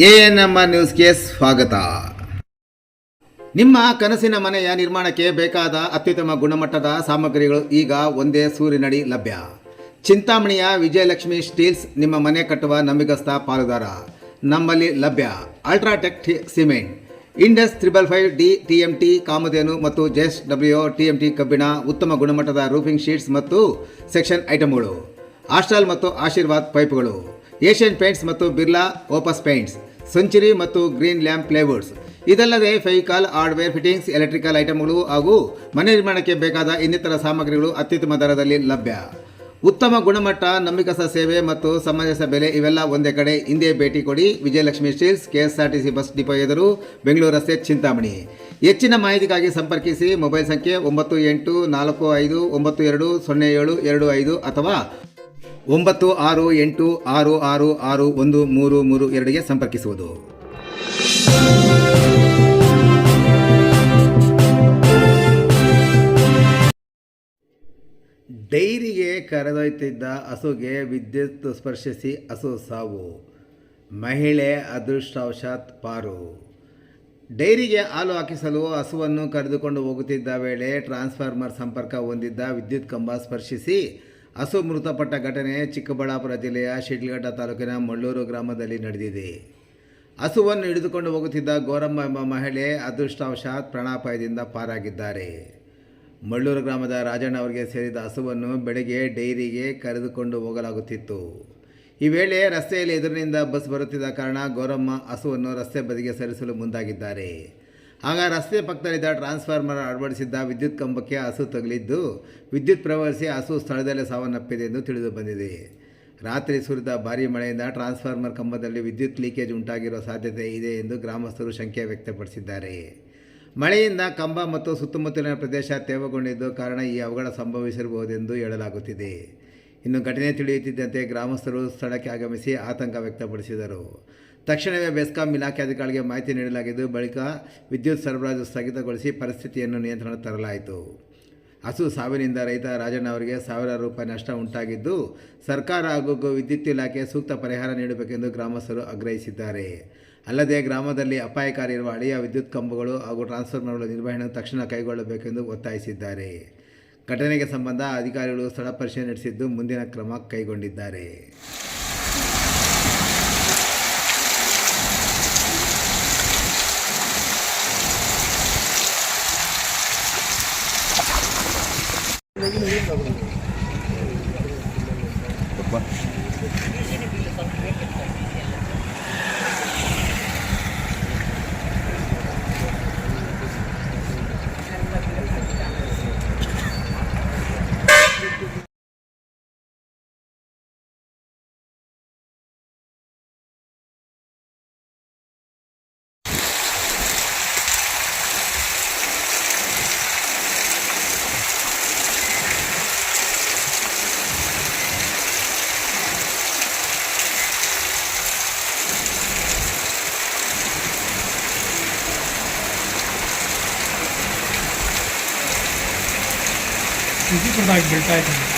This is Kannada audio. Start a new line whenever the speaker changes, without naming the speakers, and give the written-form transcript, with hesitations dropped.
ಎಎನ್ಎಂ ನ್ಯೂಸ್ಗೆ ಸ್ವಾಗತ. ನಿಮ್ಮ ಕನಸಿನ ಮನೆಯ ನಿರ್ಮಾಣಕ್ಕೆ ಬೇಕಾದ ಅತ್ಯುತ್ತಮ ಗುಣಮಟ್ಟದ ಸಾಮಗ್ರಿಗಳು ಈಗ ಒಂದೇ ಸೂರಿನಡಿ ಲಭ್ಯ. ಚಿಂತಾಮಣಿಯ ವಿಜಯಲಕ್ಷ್ಮಿ ಸ್ಟೀಲ್ಸ್ ನಿಮ್ಮ ಮನೆ ಕಟ್ಟುವ ನಂಬಿಕಸ್ಥ ಪಾಲುದಾರ. ನಮ್ಮಲ್ಲಿ ಲಭ್ಯ UltraTech cement, Indus 555D TMT ಕಾಮಧೇನು ಮತ್ತು JSW TMT ಕಬ್ಬಿಣ, ಉತ್ತಮ ಗುಣಮಟ್ಟದ ರೂಫಿಂಗ್ ಶೀಟ್ಸ್ ಮತ್ತು ಸೆಕ್ಷನ್ ಐಟಮ್ಗಳು, ಆಸ್ಟ್ರಾಲ್ ಮತ್ತು ಆಶೀರ್ವಾದ್ ಪೈಪ್ಗಳು, ಏಷ್ಯನ್ ಪೇಂಟ್ಸ್ ಮತ್ತು ಬಿರ್ಲಾ ಓಪಸ್ ಪೇಂಟ್ಸ್, ಸೆಂಚುರಿ ಮತ್ತು ಗ್ರೀನ್ ಲ್ಯಾಂಪ್ ಪ್ಲೇವುಡ್ಸ್. ಇದಲ್ಲದೆ ಫೆವಿಕಾಲ್, ಹಾರ್ಡ್ವೇರ್, ಫಿಟ್ಟಿಂಗ್ಸ್, ಎಲೆಕ್ಟ್ರಿಕಲ್ ಐಟಮ್ಗಳು ಹಾಗೂ ಮನೆ ನಿರ್ಮಾಣಕ್ಕೆ ಬೇಕಾದ ಇನ್ನಿತರ ಸಾಮಗ್ರಿಗಳು ಅತ್ಯುತ್ತಮ ದರದಲ್ಲಿ ಲಭ್ಯ. ಉತ್ತಮ ಗುಣಮಟ್ಟ, ನಂಬಿಕಸ್ಥ ಸೇವೆ ಮತ್ತು ಸಮಂಜಸ ಬೆಲೆ ಇವೆಲ್ಲ ಒಂದೇ ಕಡೆ. ಹಿಂದೆ ಭೇಟಿ ಕೊಡಿ. Vijayalakshmi steels, KSRTC bus depot ಎದುರು, ಬೆಂಗಳೂರು ರಸ್ತೆ, ಚಿಂತಾಮಣಿ. ಹೆಚ್ಚಿನ ಮಾಹಿತಿಗಾಗಿ ಸಂಪರ್ಕಿಸಿ. ಮೊಬೈಲ್ ಸಂಖ್ಯೆ 9845920725 ಅಥವಾ 9686666132ಗೆ ಸಂಪರ್ಕಿಸುವುದು. ಡೈರಿಗೆ ಕರೆದೊಯ್ತಿದ್ದ ಹಸುಗೆ ವಿದ್ಯುತ್ ಸ್ಪರ್ಶಿಸಿ ಹಸು ಸಾವು, ಮಹಿಳೆ ಅದೃಷ್ಟವಶಾತ್ ಪಾರು. ಡೈರಿಗೆ ಹಾಲು ಹಾಕಿಸಲು ಹಸುವನ್ನು ಕರೆದುಕೊಂಡು ಹೋಗುತ್ತಿದ್ದ ವೇಳೆ ಟ್ರಾನ್ಸ್ಫಾರ್ಮರ್ ಸಂಪರ್ಕ ಹೊಂದಿದ್ದ ವಿದ್ಯುತ್ ಕಂಬ ಸ್ಪರ್ಶಿಸಿ ಹಸು ಮೃತಪಟ್ಟ ಘಟನೆ ಚಿಕ್ಕಬಳ್ಳಾಪುರ ಜಿಲ್ಲೆಯ ಶಿಡ್ಲಘಟ್ಟ ತಾಲೂಕಿನ ಮಳ್ಳೂರು ಗ್ರಾಮದಲ್ಲಿ ನಡೆದಿದೆ. ಹಸುವನ್ನು ಹಿಡಿದುಕೊಂಡು ಹೋಗುತ್ತಿದ್ದ ಗೌರಮ್ಮ ಎಂಬ ಮಹಿಳೆ ಅದೃಷ್ಟವಶಾತ್ ಪ್ರಾಣಾಪಾಯದಿಂದ ಪಾರಾಗಿದ್ದಾರೆ. ಮಳ್ಳೂರು ಗ್ರಾಮದ ರಾಜಣ್ಣ ಅವರಿಗೆ ಸೇರಿದ ಹಸುವನ್ನು ಬೆಳಗ್ಗೆ ಡೈರಿಗೆ ಕರೆದುಕೊಂಡು ಹೋಗಲಾಗುತ್ತಿತ್ತು. ಈ ವೇಳೆ ರಸ್ತೆಯಲ್ಲಿ ಎದುರಿನಿಂದ ಬಸ್ ಬರುತ್ತಿದ್ದ ಕಾರಣ ಗೌರಮ್ಮ ಹಸುವನ್ನು ರಸ್ತೆ ಬದಿಗೆ ಸರಿಸಲು ಮುಂದಾಗಿದ್ದಾರೆ. ಆಗ ರಸ್ತೆ ಪಕ್ಕದಲ್ಲಿದ್ದ ಟ್ರಾನ್ಸ್ಫಾರ್ಮರ್ ಅಳವಡಿಸಿದ್ದ ವಿದ್ಯುತ್ ಕಂಬಕ್ಕೆ ಹಸು ತಗುಲಿದ್ದು ವಿದ್ಯುತ್ ಪ್ರವಹಿಸಿ ಹಸು ಸ್ಥಳದಲ್ಲೇ ಸಾವನ್ನಪ್ಪಿದೆ ಎಂದು ತಿಳಿದು ಬಂದಿದೆ. ರಾತ್ರಿ ಸುರಿದ ಭಾರೀ ಮಳೆಯಿಂದ ಟ್ರಾನ್ಸ್ಫಾರ್ಮರ್ ಕಂಬದಲ್ಲಿ ವಿದ್ಯುತ್ ಲೀಕೇಜ್ ಉಂಟಾಗಿರುವ ಸಾಧ್ಯತೆ ಇದೆ ಎಂದು ಗ್ರಾಮಸ್ಥರು ಶಂಕೆ ವ್ಯಕ್ತಪಡಿಸಿದ್ದಾರೆ. ಮಳೆಯಿಂದ ಕಂಬ ಮತ್ತು ಸುತ್ತಮುತ್ತಲಿನ ಪ್ರದೇಶ ತೇವಗೊಂಡಿದ್ದು ಕಾರಣ ಈ ಅವಘಡ ಸಂಭವಿಸಿರಬಹುದೆಂದು ಹೇಳಲಾಗುತ್ತಿದೆ. ಇನ್ನು ಘಟನೆ ತಿಳಿಯುತ್ತಿದ್ದಂತೆ ಗ್ರಾಮಸ್ಥರು ಸ್ಥಳಕ್ಕೆ ಆಗಮಿಸಿ ಆತಂಕ ವ್ಯಕ್ತಪಡಿಸಿದರು. ತಕ್ಷಣವೇ ಬೆಸ್ಕಾಂ ಇಲಾಖೆ ಅಧಿಕಾರಿಗಳಿಗೆ ಮಾಹಿತಿ ನೀಡಲಾಗಿದ್ದು ಬಳಿಕ ವಿದ್ಯುತ್ ಸರಬರಾಜು ಸ್ಥಗಿತಗೊಳಿಸಿ ಪರಿಸ್ಥಿತಿಯನ್ನು ನಿಯಂತ್ರಣ ತರಲಾಯಿತು. ಹಸು ಸಾವಿನಿಂದ ರೈತ ರಾಜಣ್ಣ ಅವರಿಗೆ ಸಾವಿರಾರು ರೂಪಾಯಿ ನಷ್ಟ ಉಂಟಾಗಿದ್ದು ಸರ್ಕಾರ ಹಾಗೂ ವಿದ್ಯುತ್ ಇಲಾಖೆ ಸೂಕ್ತ ಪರಿಹಾರ ನೀಡಬೇಕೆಂದು ಗ್ರಾಮಸ್ಥರು ಆಗ್ರಹಿಸಿದ್ದಾರೆ. ಅಲ್ಲದೆ ಗ್ರಾಮದಲ್ಲಿ ಅಪಾಯಕಾರಿ ಇರುವ ಹಳೆಯ ವಿದ್ಯುತ್ ಕಂಬಗಳು ಹಾಗೂ ಟ್ರಾನ್ಸ್ಫಾರ್ಮರ್ಗಳ ನಿರ್ವಹಣೆ ತಕ್ಷಣ ಕೈಗೊಳ್ಳಬೇಕೆಂದು ಒತ್ತಾಯಿಸಿದ್ದಾರೆ. ಘಟನೆಗೆ ಸಂಬಂಧ ಅಧಿಕಾರಿಗಳು ಸ್ಥಳ ಪರಿಶೀಲನೆ ನಡೆಸಿದ್ದು ಮುಂದಿನ ಕ್ರಮ ಕೈಗೊಂಡಿದ್ದಾರೆ.
ಬಿಲ್ಟ್ ಆಯ್ತು.